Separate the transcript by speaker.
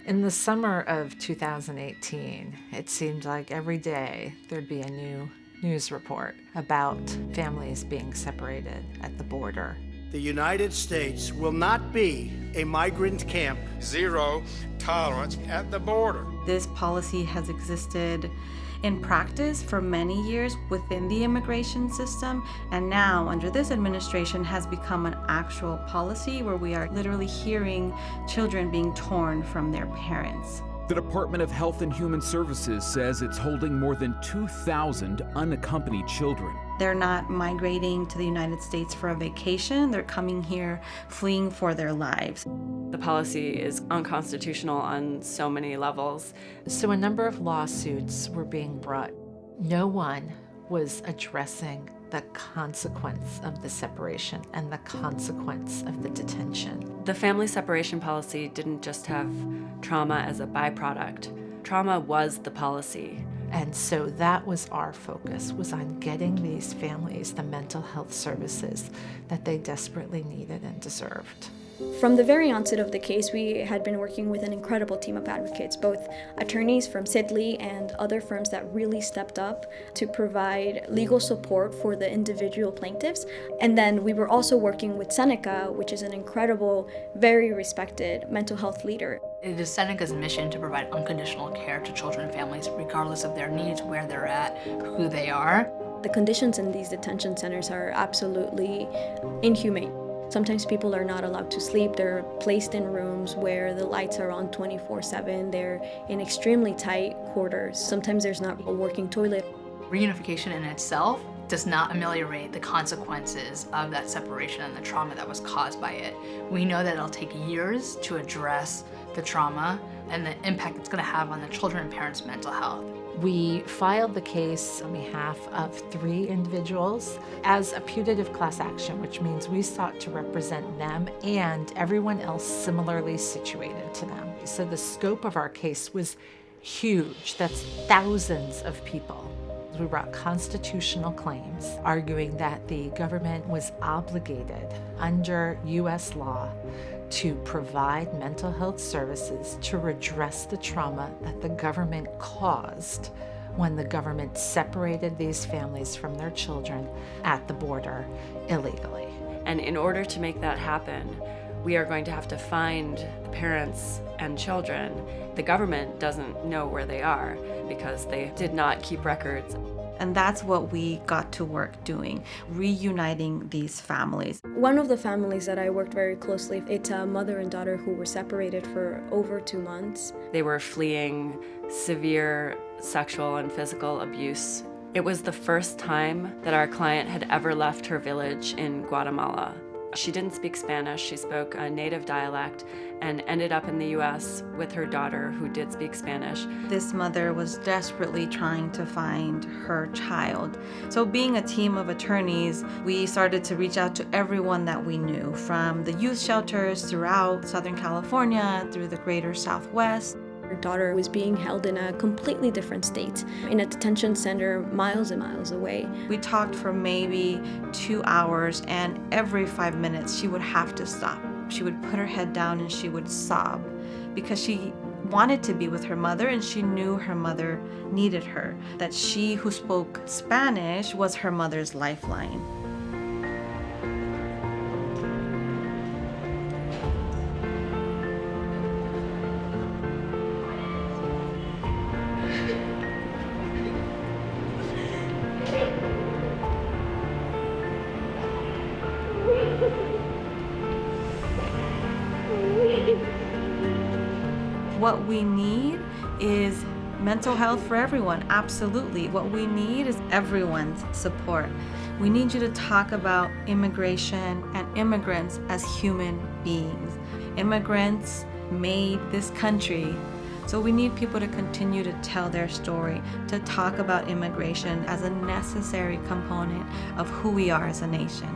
Speaker 1: In the summer of 2018, it seemed like every day there'd be a new news report about families being separated at the border.
Speaker 2: The United States will not be a migrant camp.
Speaker 3: Zero tolerance at the border.
Speaker 4: This policy has existed in practice for many years within the immigration system, and now under this administration has become an actual policy where we are literally hearing children being torn from their parents.
Speaker 5: The Department of Health and Human Services says it's holding more than 2,000 unaccompanied children.
Speaker 4: They're not migrating to the United States for a vacation. They're coming here fleeing for their lives.
Speaker 6: The policy is unconstitutional on so many levels.
Speaker 1: So a number of lawsuits were being brought. No one was addressing the consequence of the separation and the consequence of the detention.
Speaker 6: The family separation policy didn't just have trauma as a byproduct. Trauma was the policy.
Speaker 1: And so that was our focus, was on getting these families the mental health services that they desperately needed and deserved.
Speaker 7: From the very onset of the case, we had been working with an incredible team of advocates, both attorneys from Sidley and other firms that really stepped up to provide legal support for the individual plaintiffs. And then we were also working with Seneca, which is an incredible, very respected mental health leader.
Speaker 8: It is Seneca's mission to provide unconditional care to children and families, regardless of their needs, where they're at, who they are.
Speaker 7: The conditions in these detention centers are absolutely inhumane. Sometimes people are not allowed to sleep. They're placed in rooms where the lights are on 24/7. They're in extremely tight quarters. Sometimes there's not a working toilet.
Speaker 8: Reunification in itself does not ameliorate the consequences of that separation and the trauma that was caused by it. We know that it'll take years to address the trauma and the impact it's going to have on the children and parents' mental health.
Speaker 1: We filed the case on behalf of 3 individuals as a putative class action, which means we sought to represent them and everyone else similarly situated to them. So the scope of our case was huge. That's thousands of people. We brought constitutional claims arguing that the government was obligated under U.S. law to provide mental health services to redress the trauma that the government caused when the government separated these families from their children at the border illegally.
Speaker 6: And in order to make that happen, we are going to have to find the parents and children. The government doesn't know where they are because they did not keep records.
Speaker 4: And that's what we got to work doing, reuniting these families.
Speaker 7: One of the families that I worked very closely, it's a mother and daughter who were separated for over 2 months.
Speaker 6: They were fleeing severe sexual and physical abuse. It was the first time that our client had ever left her village in Guatemala. She didn't speak Spanish, she spoke a native dialect and ended up in the US with her daughter who did speak Spanish.
Speaker 4: This mother was desperately trying to find her child. So being a team of attorneys, we started to reach out to everyone that we knew, from the youth shelters throughout Southern California, through the greater Southwest.
Speaker 7: Her daughter was being held in a completely different state, in a detention center miles and miles away.
Speaker 4: We talked for maybe 2 hours, and every 5 minutes she would have to stop. She would put her head down and she would sob because she wanted to be with her mother and she knew her mother needed her, that she who spoke Spanish was her mother's lifeline. What we need is mental health for everyone, absolutely. What we need is everyone's support. We need you to talk about immigration and immigrants as human beings. Immigrants made this country, so we need people to continue to tell their story, to talk about immigration as a necessary component of who we are as a nation.